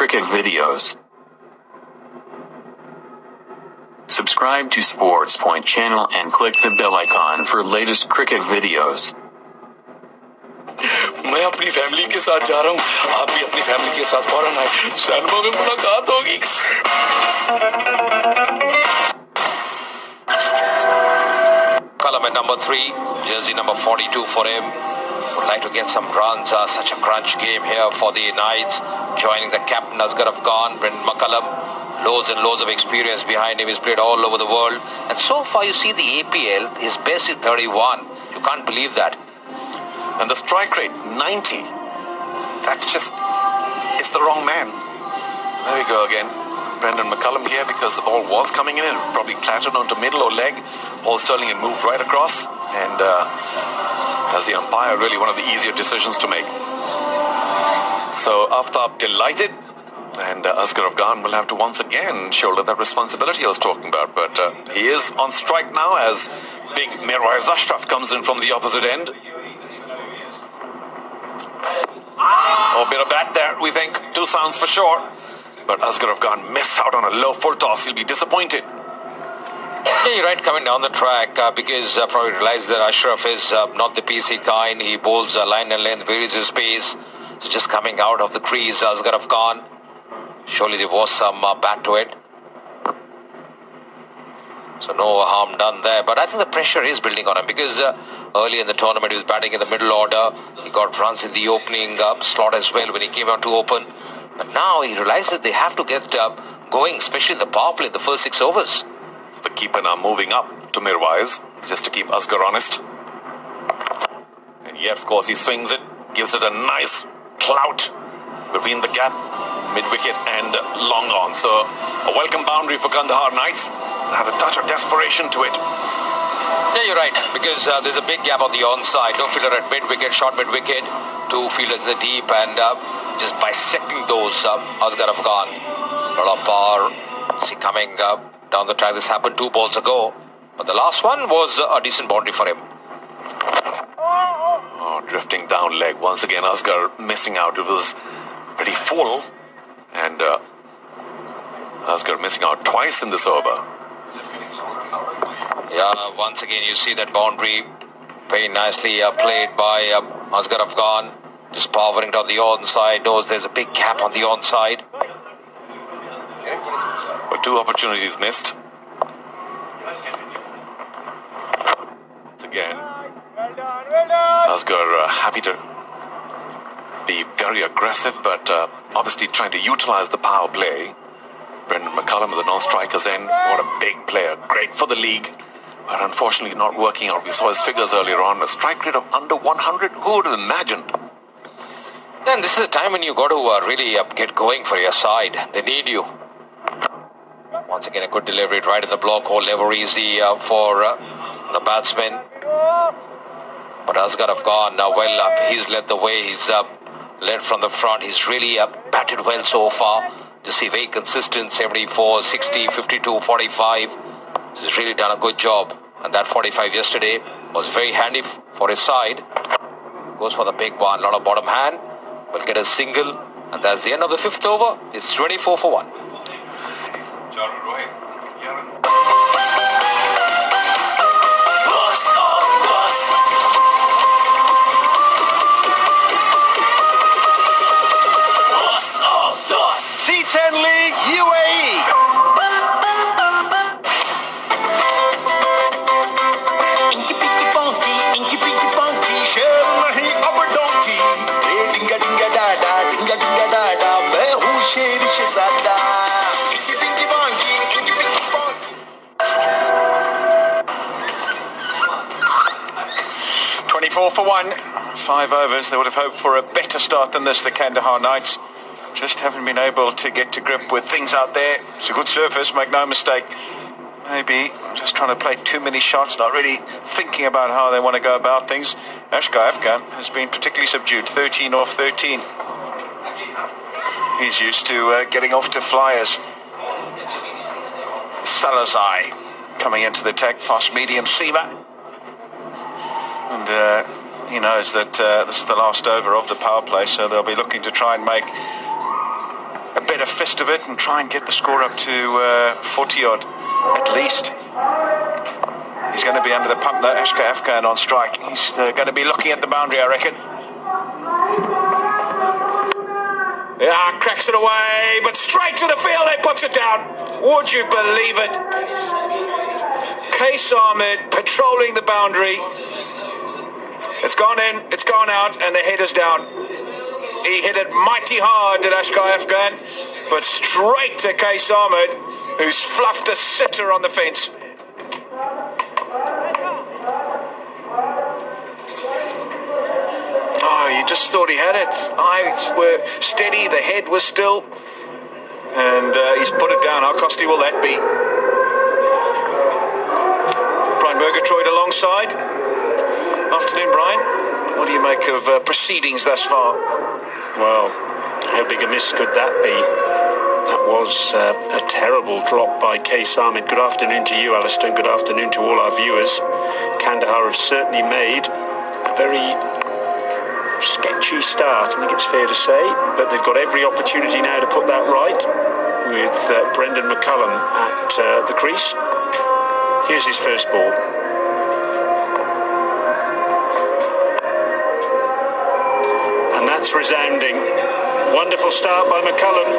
cricket videos. Subscribe to Sports Point channel and click the bell icon for latest cricket videos. मैं अपनी family के साथ जा रहा हूँ, आप भी अपनी फैमिली के साथ फौरन आए, सिनेमा में मुलाकात होगी। Column at number 3, jersey number 42 for him. Would like to get some runs. Such a crunch game here for the Knights. Joining the captain Asghar Afghan, Brendan McCullum. Loads and loads of experience behind him. He's played all over the world. And so far you see the APL, his best is 31. You can't believe that. And the strike rate, 90. That's just, it's the wrong man. There we go again. Brendan McCullum here because the ball was coming in and probably clattered onto middle or leg. Paul Sterling had moved right across. And as the umpire, really one of the easier decisions to make. So Aftab delighted. And Asghar Afghan will have to once again shoulder that responsibility I was talking about. But he is on strike now as big Mirwais Ashraf comes in from the opposite end. Oh, bit of bat there, we think. 2 sounds for sure. But Asghar Afghan missed out on a low full toss. He'll be disappointed. Yeah, you're right, coming down the track because probably realized that Ashraf is not the PC kind. He bowls line and length, varies his pace. So just coming out of the crease, Asghar Afghan. Surely there was some bat to it. So no harm done there. But I think the pressure is building on him because early in the tournament he was batting in the middle order. He got runs in the opening slot as well when he came out to open. But now he realizes they have to get going, especially in the power play in the first 6 overs. The keeper now moving up to Mirwais just to keep Asghar honest. And yet, of course, he swings it, gives it a nice clout between the gap, mid-wicket and long on. So a welcome boundary for Kandahar Knights. Had a touch of desperation to it. Yeah, you're right, because there's a big gap on the onside. No fielder at mid-wicket, short mid-wicket. 2 fielders in the deep and just bisecting those Asghar Afghan. A lot of power. See, coming down the track, this happened 2 balls ago. But the last one was a decent boundary for him. Oh, drifting down leg. Once again, Asghar missing out. It was pretty full. And Asghar missing out twice in this over. Yeah, once again you see that boundary very nicely played by Asghar Afghan. Just powering down the onside. Knows there's a big gap on the onside. But 2 opportunities missed. Once again, Asghar happy to be very aggressive, but obviously trying to utilize the power play. Brendan McCullum with the non-strikers end. What a big player. Great for the league. But unfortunately not working out. We saw his figures earlier on. A strike rate of under 100. Who would have imagined? And this is a time when you got to really get going for your side. They need you. Once again, a good delivery right in the block hole. Never easy for the batsman. But Asghar Afghan now well up. He's led the way. He's led from the front. He's really batted well so far. Just see very consistent. 74, 60, 52, 45. He's really done a good job. And that 45 yesterday was very handy for his side. Goes for the big one. A lot of bottom hand. Will get a single. And that's the end of the 5th over. It's 24 for 1. C10 League UAE. For 1, 5 overs. They would have hoped for a better start than this, the Kandahar Knights. Just haven't been able to get to grip with things out there. It's a good surface, make no mistake. Maybe just trying to play too many shots, not really thinking about how they want to go about things. Asghar Afghan has been particularly subdued, 13 off 13. He's used to getting off to flyers. Salazai coming into the attack, fast medium seamer. And he knows that this is the last over of the power play, so they'll be looking to try and make a better most of it and try and get the score up to 40-odd at least. He's going to be under the pump though, Ashka Afghan on strike. He's going to be looking at the boundary, I reckon. Yeah, cracks it away, but straight to the field, he puts it down. Would you believe it? Case Ahmed patrolling the boundary. It's gone in, it's gone out, and the head is down. He hit it mighty hard at Ashkai Afghan, but straight to Case Ahmed, who's fluffed a sitter on the fence. Oh, you just thought he had it. Eyes were steady, the head was still, and he's put it down. How costly will that be? Brian Murgatroyd alongside. Afternoon, Brian. What do you make of proceedings thus far? Well, how big a miss could that be? That was a terrible drop by Case Ahmed. Good afternoon to you, Alistair, and good afternoon to all our viewers. Kandahar have certainly made a very sketchy start, I think it's fair to say, but they've got every opportunity now to put that right with Brendan McCullum at the crease. Here's his first ball. And that's resounding. Wonderful start by McCullum.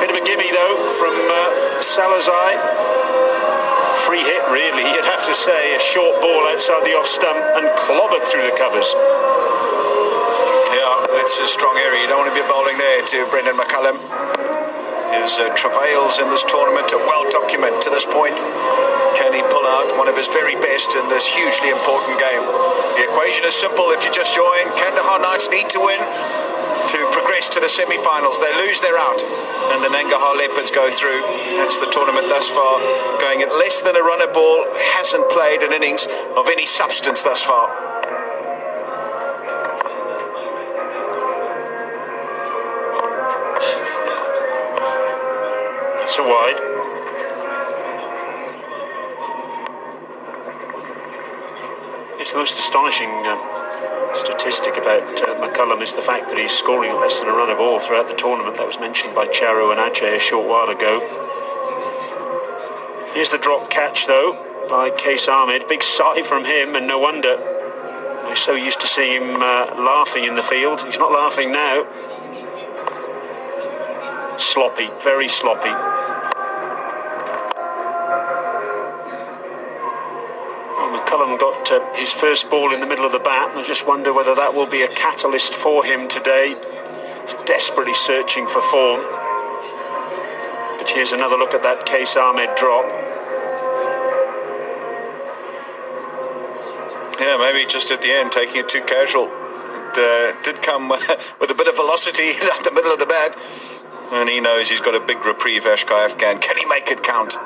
Bit of a gimme though from Salazar. Free hit really, you'd have to say. A short ball outside the off stump and clobbered through the covers. Yeah, it's a strong area. You don't want to be bowling there to Brendan McCullum. His travails in this tournament are well documented to this point. Can he pull out one of his very best in this hugely important game? The equation is simple. If you just join, Kandahar Knights need to win to progress to the semi-finals. They lose, they're out, and the Nangarhar Leopards go through. That's the tournament thus far, going at less than a runner ball. Hasn't played an innings of any substance thus far. It's a wide. It's the most astonishing statistic about McCullum is the fact that he's scoring less than a run a ball throughout the tournament. That was mentioned by Charo and Ajay a short while ago. Here's the drop catch though by Case Ahmed. Big sigh from him, and no wonder. We're so used to seeing him laughing in the field. He's not laughing now. Sloppy, very sloppy. McCullum got his first ball in the middle of the bat, and I just wonder whether that will be a catalyst for him today. He's desperately searching for form. But here's another look at that Case Ahmed drop. Yeah, maybe just at the end, taking it too casual. It did come with a bit of velocity at the middle of the bat, and he knows he's got a big reprieve, Ashkai Afghan. Can he make it count?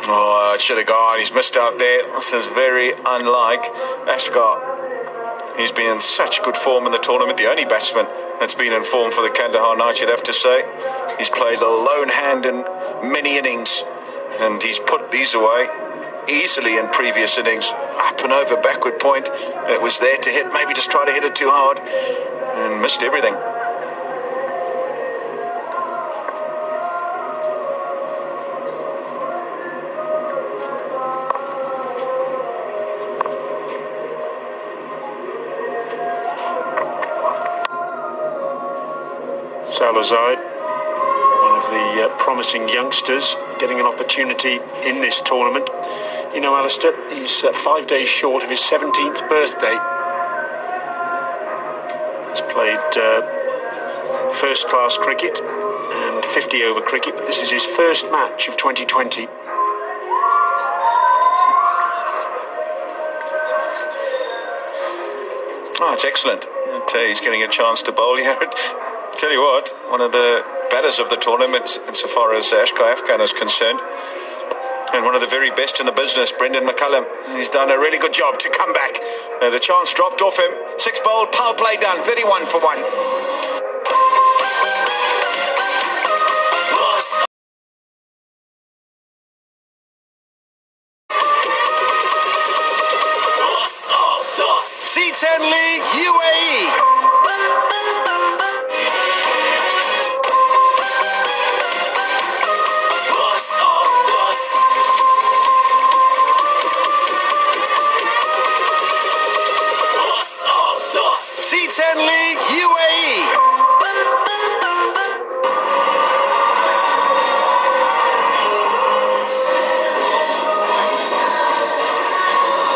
Oh, it should have gone. He's missed out there. This is very unlike Ashgar. He's been in such good form in the tournament. The only batsman that's been in form for the Kandahar Knights, you'd have to say. He's played a lone hand in many innings, and he's put these away easily in previous innings. Up and over, backward point. It was there to hit. Maybe just try to hit it too hard and missed everything. Salazar, one of the promising youngsters, getting an opportunity in this tournament. You know, Alistair, he's 5 days short of his 17th birthday. He's played first-class cricket and 50-over cricket, but this is his first match of 2020. Oh, it's excellent. He's getting a chance to bowl here. Tell you what, one of the batters of the tournament insofar as Ashkai Afghan is concerned, and one of the very best in the business, Brendan McCullum. He's done a really good job to come back. The chance dropped off him. 6 bowled, power play done, 31 for 1. C10 lead, UAE. C10 lead, UAE.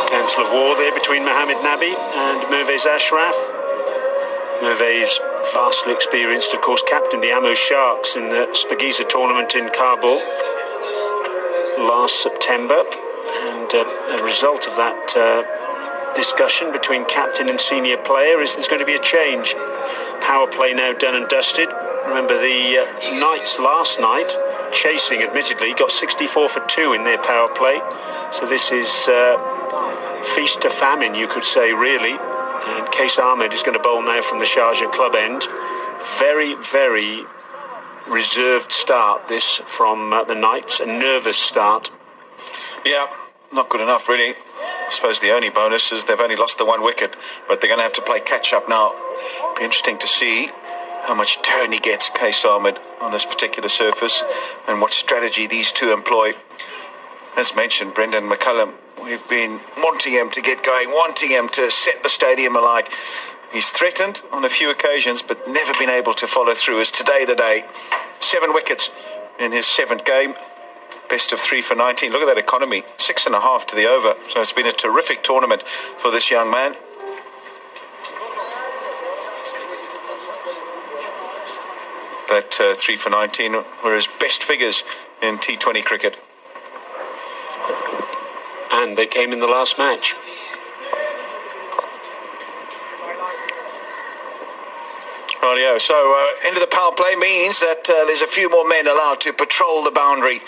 Council of war there between Mohammed Nabi and Mervez Ashraf. Mervez, vastly experienced, of course, captained the Ammo Sharks in the Spagiza tournament in Kabul last September. And a result of that discussion between captain and senior player is there's going to be a change. Power play now done and dusted. Remember the Knights last night, chasing admittedly, got 64 for 2 in their power play. So this is feast to famine, you could say, really. And Qais Ahmed is going to bowl now from the Sharjah club end. Very, very reserved start this from the Knights, a nervous start. Yeah, not good enough, really. I suppose the only bonus is they've only lost the 1 wicket, but they're going to have to play catch-up now. Be interesting to see how much turn he gets, Qais Ahmed, on this particular surface, and what strategy these two employ. As mentioned, Brendan McCullum, we've been wanting him to get going, wanting him to set the stadium alight. He's threatened on a few occasions, but never been able to follow through. Is today the day? 7 wickets in his 7th game. Best of 3 for 19. Look at that economy. 6.5 to the over. So it's been a terrific tournament for this young man. That 3 for 19 were his best figures in T20 cricket. And they came in the last match. Rightio. So into the power play means that there's a few more men allowed to patrol the boundary.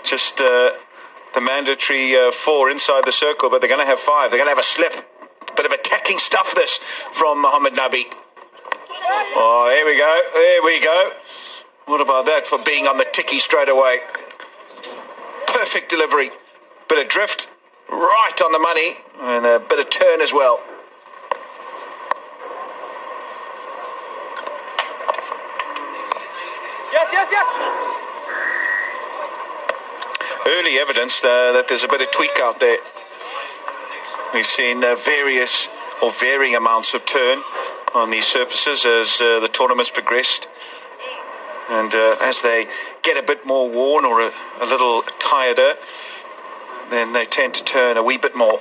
Just the mandatory 4 inside the circle, but they're going to have 5. They're going to have a slip. Bit of attacking stuff this from Mohammed Nabi. Oh, there we go. There we go. What about that for being on the ticky straight away? Perfect delivery. Bit of drift, right on the money, and a bit of turn as well. Yes. Early evidence that there's a bit of tweak out there. We've seen various or varying amounts of turn on these surfaces as the tournament's progressed. And as they get a bit more worn or a little tireder, then they tend to turn a wee bit more.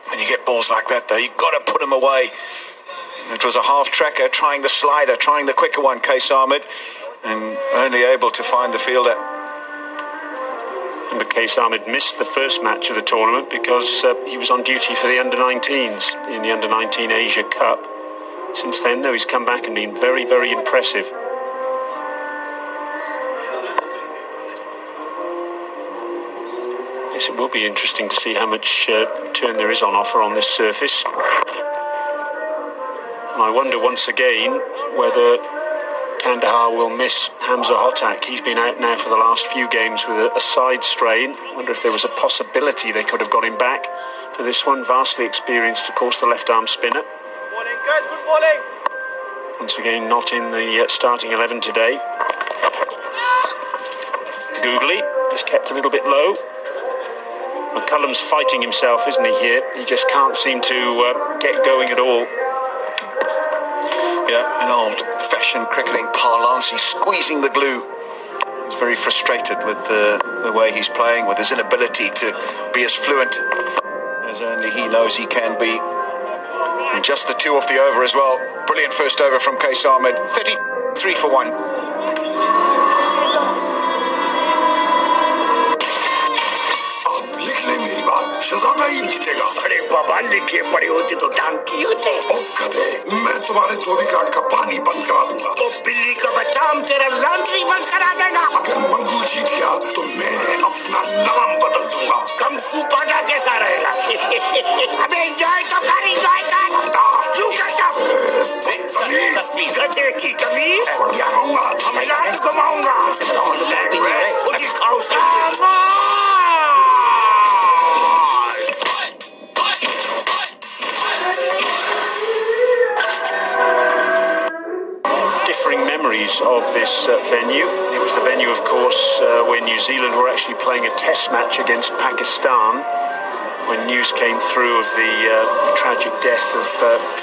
When you get balls like that, though, you've got to put them away. It was a half-tracker, trying the slider, trying the quicker one, Qais Ahmed, and only able to find the fielder. But Qais Ahmed missed the first match of the tournament because he was on duty for the under-19s in the under-19 Asia Cup. Since then, though, he's come back and been very, very impressive. Yes, it will be interesting to see how much turn there is on offer on this surface. And I wonder once again whether Kandahar will miss Hamza Hotak. He's been out now for the last few games with a side strain. I wonder if there was a possibility they could have got him back for this one. Vastly experienced, of course, the left-arm spinner. Good bowling. Once again, not in the starting 11 today. Googly is kept a little bit low. McCullum's fighting himself, isn't he, here? He just can't seem to get going at all. Yeah, an old-fashioned cricketing parlance. He's squeezing the glue. He's very frustrated with the way he's playing, with his inability to be as fluent as only he knows he can be. And just the 2 off the over as well. Brilliant first over from Qais Ahmed. 33 for 1. अरे बाबा लिखे पड़े होते तो टांकी होते मैं तुम्हारे धोबी का पानी बंद करा दूंगा तो बिल्ली का बच्चा हम तेरा लॉन्ड्री बंद करा देगा अगर मंगू जीत गया तो मैं अपना नाम बदल दूंगा कम फू पागा कैसा रहेगा अबे एंजॉय तो कर यू करता गधे की कमी क्या होगा मैं आज घुमाऊंगा of this venue. It was the venue, of course, where New Zealand were actually playing a test match against Pakistan when news came through of the tragic death of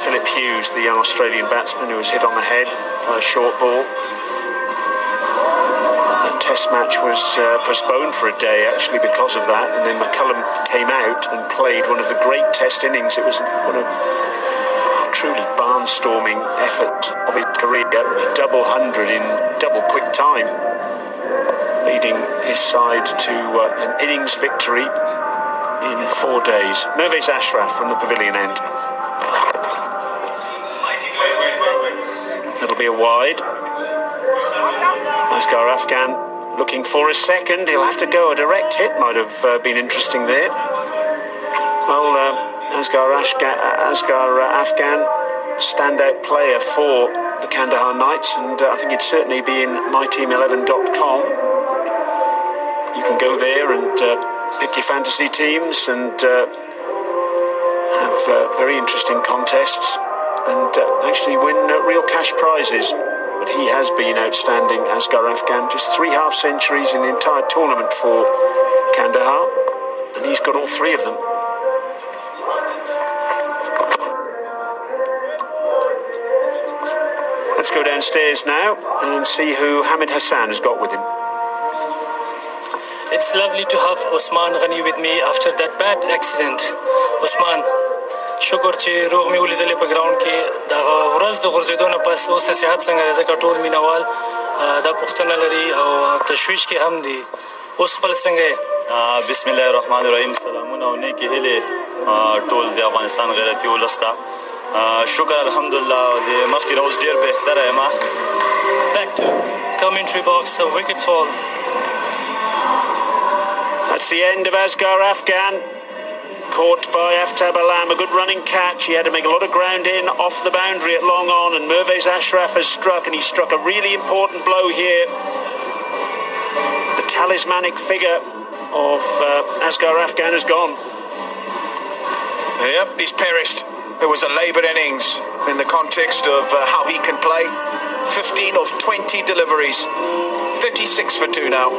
Philip Hughes, the young Australian batsman who was hit on the head by a short ball. The test match was postponed for a day, actually, because of that. And then McCullum came out and played one of the great test innings. It was one of truly barnstorming effort of his career, a double 100 in double quick time, leading his side to an innings victory in 4 days. Mervez Ashraf from the pavilion end. That'll be a wide. Asghar Afghan looking for a second. He'll have to go. A direct hit might have been interesting there. Well, Asghar Afghan, standout player for the Kandahar Knights, and I think he'd certainly be in myteam11.com. You can go there and pick your fantasy teams and have very interesting contests and actually win real cash prizes. But he has been outstanding, Asghar Afghan. Just 3 half centuries in the entire tournament for Kandahar, and he's got all 3 of them. Let's go downstairs now and see who Hamid Hassan has got with him. It's lovely to have Osman Ghani with me after that bad accident. Osman, شکر چې روغ مې ولیدلې په ګراوند کې دغه ورځ د غورځېدو نه پس اوس د صحت څنګه دی ځکه ټول مینوال دا پوښتنه لري او تشویش کې هم دي اوس خپل څنګه یې بسم الله الرحمن الرحیم سلامونه او نیکې هیلې ټول د افغانستان غیرتي ولس ته شکر الحمدلله د مخکې نه اوس ډېر بهتره یم Back to commentary box, a wicket fall. That's the end of Asghar Afghan. Caught by Aftab Alam, a good running catch. He had to make a lot of ground in off the boundary at long on, and Mervez Ashraf has struck, and he struck a really important blow here. The talismanic figure of Asghar Afghan has gone. Yep, he's perished. It was a laboured innings in the context of how he can play. 15 of 20 deliveries. 36 for 2 now.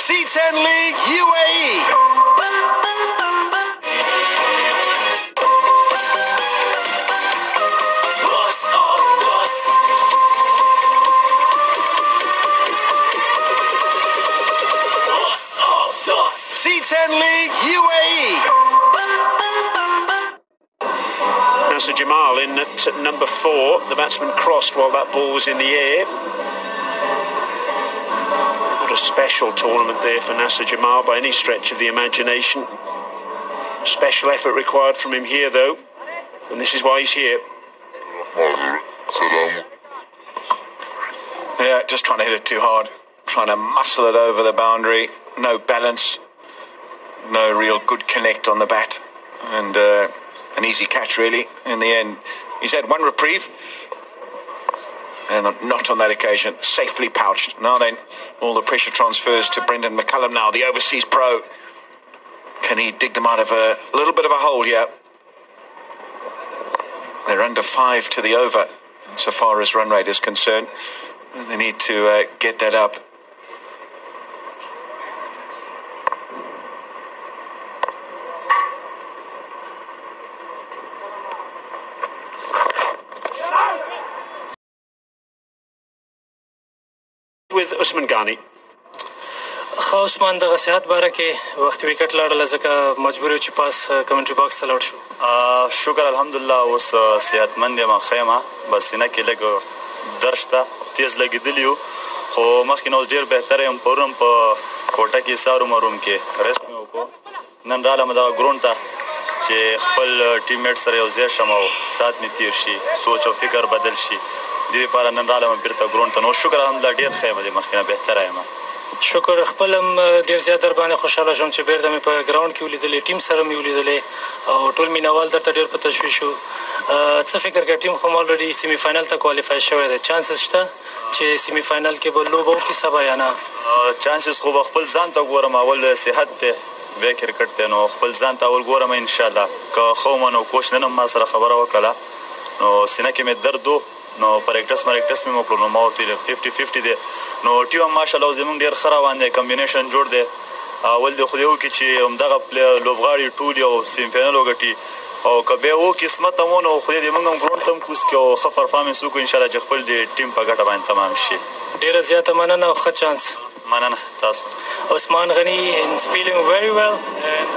C10 League UAE. C10 League UAE. Nasser Jamal in at number 4. The batsman crossed while that ball was in the air. Not a special tournament there for Nasser Jamal by any stretch of the imagination. Special effort required from him here, though, and this is why he's here. Yeah, just trying to hit it too hard. Trying to muscle it over the boundary. No balance. No real good connect on the bat. And an easy catch, really, in the end. He's had one reprieve. And not on that occasion. Safely pouched. Now then, all the pressure transfers to Brendan McCullum now, the overseas pro. Can he dig them out of a little bit of a hole here? They're under 5 to the over, so far as run rate is concerned. And they need to get that up. With Usman Ghani. ښه عثمان دغه صحت باره کې وخت وکټ لاړله ځکه مجبور یو چې پاس کمنټري باکس ته لاړ شو شکر الحمدلله اوس صحتمند یم ښه یم بس سینه کې لږ درد شته تیز لګېدلي یو خو مخکې نه اوس ډېر بهتره یم پرون په کوټه کې ساه روم روم کې ریسټ مې وکړو نن رالم دغه ګراونډ ته چې خپل ټیم میټ سره یو ځای شم او ساعت مې تېر شي سوچ او فکر بدل شي دې لپاره نن رالم بېرته ګراونډ ته نو شکر الحمدلله ډېر ښه یم دې مخکې نه بهتره یم شکر خپلم ډېر زیات در باندې خوشحاله شوم چې بیرته مې په ګراوند کې ولیدلې، ټیم سره مې ولیدلې او ټول مینوال درته ډېر په تشویش وو. څه فکر کوې ټیم خو الریډي سیمي فاینل ته کوالیفای شوی دی، چانسز شته چې سیمي فاینل کې به لوبه وکړي سبا یا نه؟ چانسز خو به خپل ځان ته ګورم، اول صحت دی بیا کرکټ دی، نو خپل ځان ته اول ګورم انشاءالله. که ښه ومه نو کوچ نن هم ما سره خبره وکړله، نو سینه کې مې درد و، نو پریکټس مې وکړو، نو ما ورته ویل 50-50 دی. نو ټیم هم ماشاءالله زموږ ډېر ښه روان دی، کمبینیشن جوړ دی. اول دې خدای وکړي چې همدغه لوبغاړي ټول یو سیمي فاینل وګټي، او که بیا قسمت هم و نو خدای دې موږ هم ګراوند ته هم کوز کړي او ښه پرفارمنس وکړو انشاءالله چې خپل د ټیم په ګټه باندې تمام شي. ډېره زیاته مننه او ښه چانس. مننه تاسو. Osman Ghani is feeling very well, and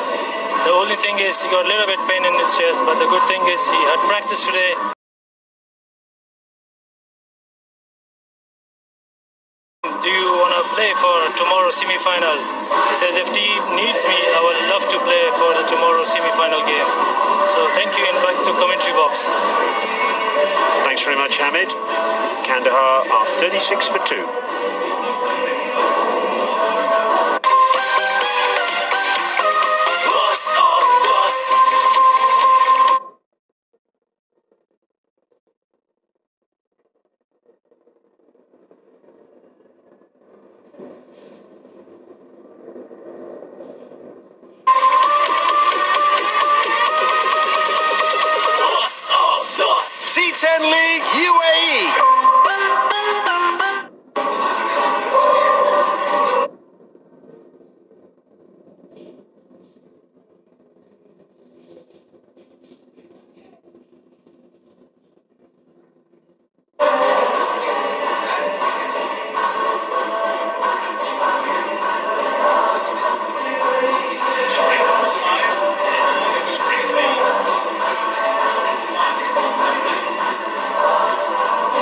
the only thing is he got a little bit pain in his chest, but the good thing is he had practice today. Do you want to play for tomorrow's semi-final? He says if team needs me, I would love to play for the tomorrow semi-final game. So thank you, and back to commentary box. Thanks very much, Hamid. Kandahar are 36 for 2. C10 League UAE.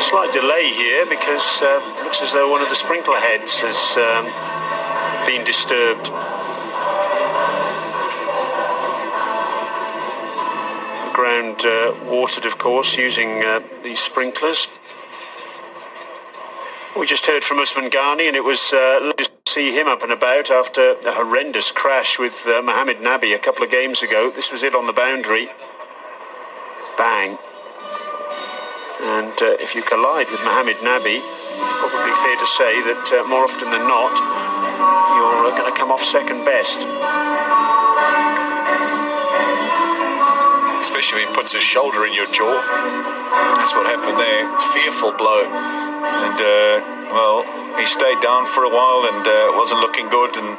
Slight delay here because it looks as though one of the sprinkler heads has been disturbed. Ground watered, of course, using these sprinklers. We just heard from Usman Ghani, and it was lovely to see him up and about after a horrendous crash with Mohamed Nabi a couple of games ago. This was it on the boundary. Bang. And if you collide with Mohamed Nabi, it's probably fair to say that more often than not, you're going to come off second best. Especially when he puts his shoulder in your jaw. That's what happened there. Fearful blow. And, well, he stayed down for a while and wasn't looking good. And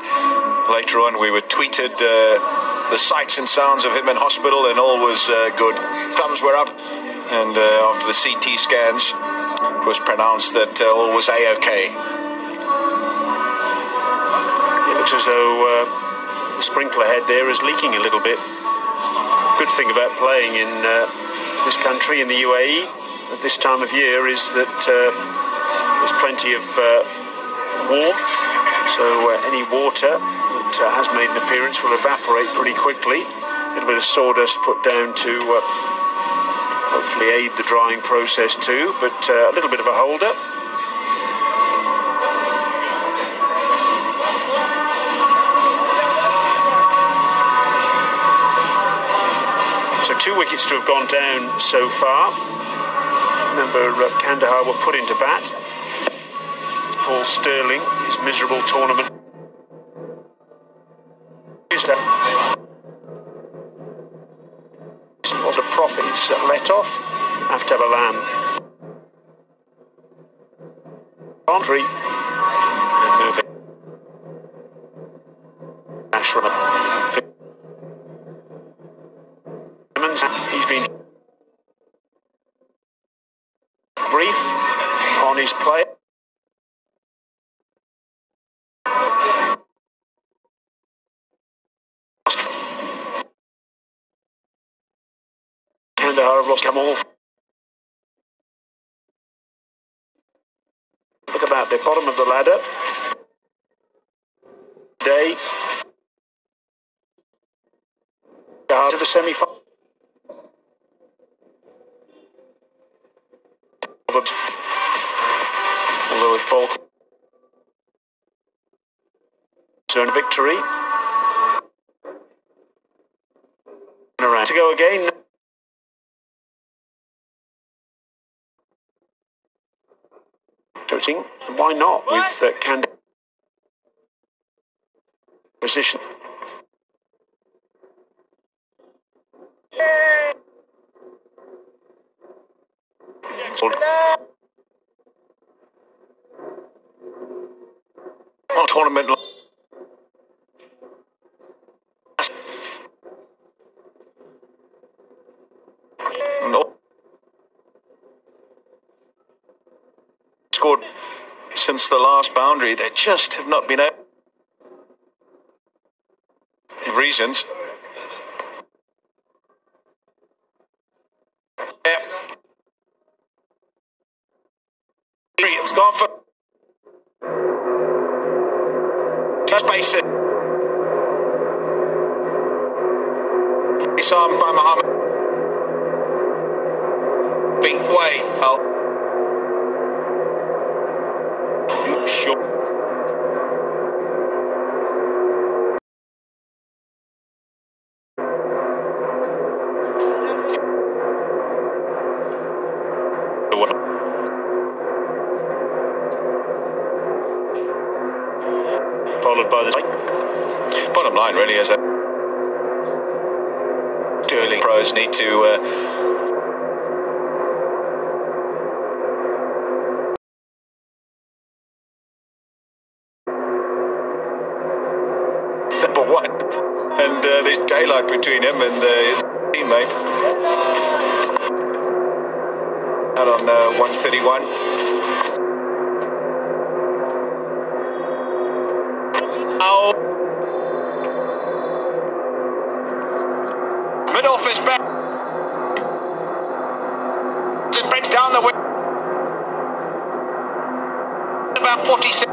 later on we were tweeted the sights and sounds of him in hospital, and all was good. Thumbs were up. And after the CT scans, it was pronounced that all was A-OK. It looks as though the sprinkler head there is leaking a little bit. Good thing about playing in this country, in the UAE, at this time of year, is that there's plenty of warmth, so any water that has made an appearance will evaporate pretty quickly. A little bit of sawdust put down to hopefully aid the drying process too, but a little bit of a holder. So 2 wickets to have gone down so far. Remember, Kandahar were put into bat. Paul Sterling, his miserable tournament. What a profit he's let off after Balam. Boundary and moving. Ashram. He's been brief on his play. Kandahar have lost Kamal. Look at that, they're bottom of the ladder. Day. To the semi-final. Although if Paul zone victory. Around to go again. Coaching, why not with KDK position? On tournament. No. Scored since the last boundary. They just have not been able. Reasons. Yeah. It's gone for. Touch base it. It's on by Muhammad. Big way. Sure. Followed by the Bottom line really is that early pros need to number one, and there's daylight between him and his teammate out on 131. Mid off his back. It breaks down the way. About 46.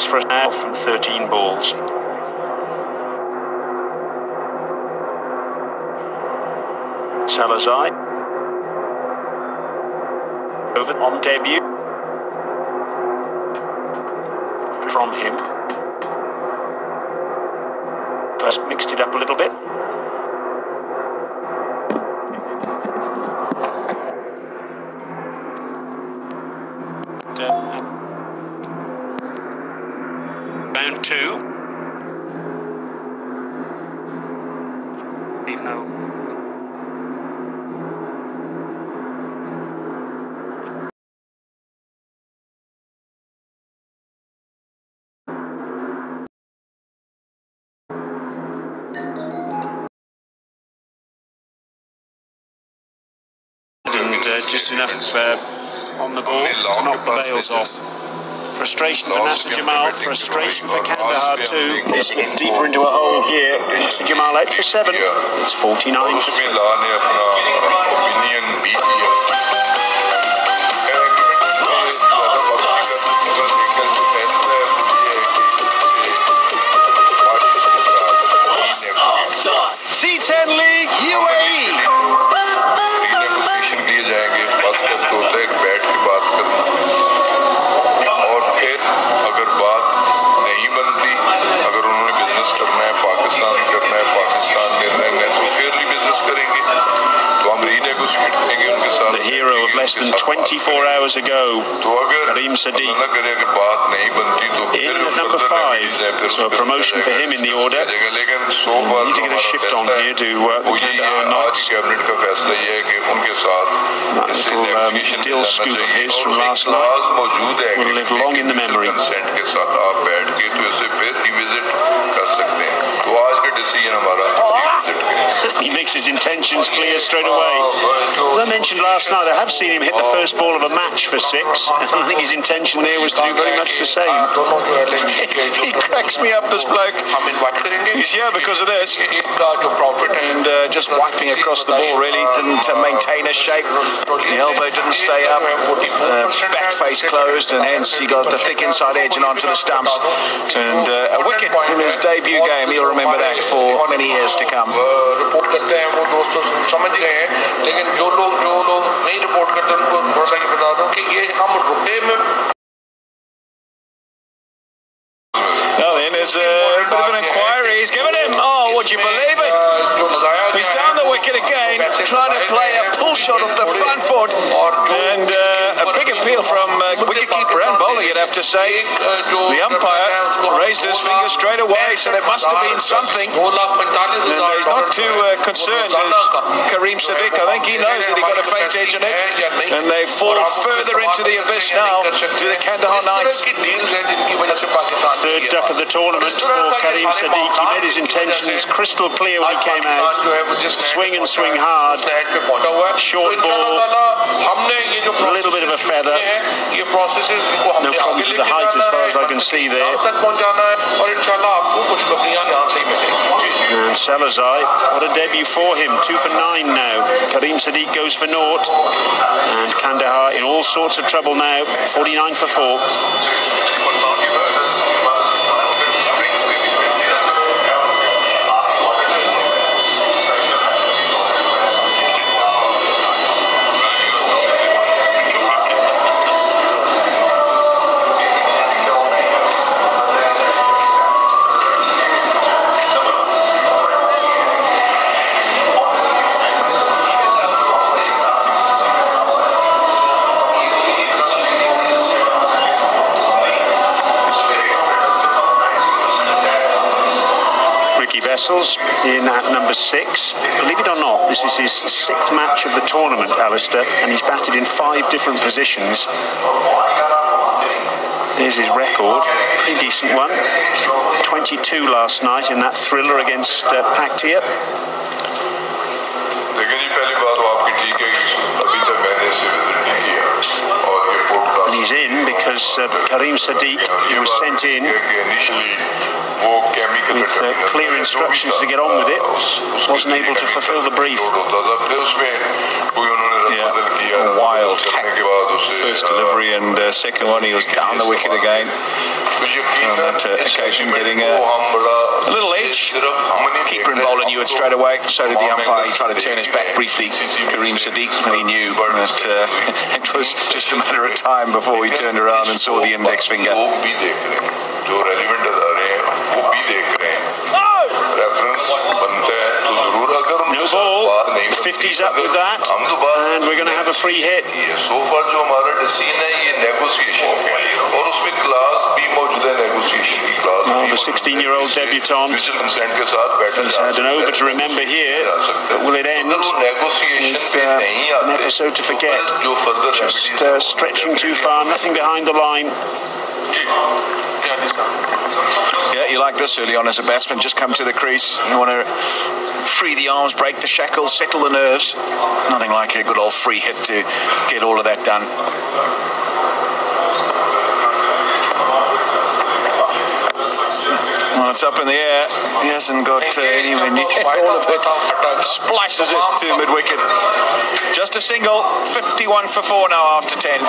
For a half from 13 balls. Salazar over on debut from him. First mixed it up a little bit. Round two. Even though and just enough on the ball to knock the bails off. Frustration for Nasser Jamal, frustration for Kandahar too. They slip deeper into a hole here. Nasser Jamal 8 for 7. It's 49 for 3. C10 League UAE. The hero less than 24 hours ago. Karim Sadiq in at number 5, so a promotion for him in the order. Need to get a shift on here to the Kandahar Knights. That little dill scoop of his from last night will live long in the memory. He makes his intentions clear straight away. As I mentioned last night, I have seen him hit the first ball of a match for 6. I think his intention there was to do very much the same. He cracks me up, this bloke. He's here because of this. And just wiping across the ball, really. Didn't maintain his shape. The elbow didn't stay up. Back face closed, and hence he got the thick inside edge and onto the stumps. And a wicket in his debut game. He'll remember that for many years to come. Report करते हैं वो दोस्तों समझ गए हैं, लेकिन जो लोग नहीं रिपोर्ट करते उनको थोड़ा सा ये बता दूं कि ये हम रुपए में Well, then there's a bit of an inquiry. He's given him. Oh, would you believe it? He's down the wicket again, trying to play a pull shot off the front foot, and a big appeal from wicketkeeper and bowler, you'd have to say. The umpire raised his finger straight away, so there must have been something. And he's not too concerned as Karim Sadiq. I think he knows that he got a faint edge in it, and they fall further into the abyss now to the Kandahar Knights. Third duck of the tournament for Karim Sadiq. He made his intentions crystal clear when he came out. Swing and swing hard. Short ball. A little bit of a feather. No problems with the height as far as I can see there. And Salazar, what a debut for him. 2 for 9 now. Karim Sadiq goes for naught. And Kandahar in all sorts of trouble now. 49 for 4. In at number 6. Believe it or not, this is his 6th match of the tournament, Alistair, and he's batted in 5 different positions. There's his record, pretty decent one. 22 last night in that thriller against Paktia. And he's in because Karim Sadiq, who was sent in with clear instructions to get on with it, wasn't able to fulfill the brief. Yeah, a wild first delivery, and second one he was down the wicket again. On that occasion getting a little edge. Keeper and bowler knew it straight away, so did the umpire. He tried to turn his back briefly, Karim Sadiq, and he knew that it was just a matter of time before he turned around and saw the index finger. No ball, 50's up with that, and we're going to have a free hit. Well, the 16-year-old debutant has had an over to remember here, but will it end with an episode to forget? Just stretching too far, nothing behind the line. Yeah, you like this early on as a batsman. Just come to the crease. You want to free the arms, break the shackles, settle the nerves. Nothing like a good old free hit to get all of that done. Well, it's up in the air. He hasn't got anywhere near all of it. Splices it to mid-wicket. Just a single. 51 for 4 now after 10.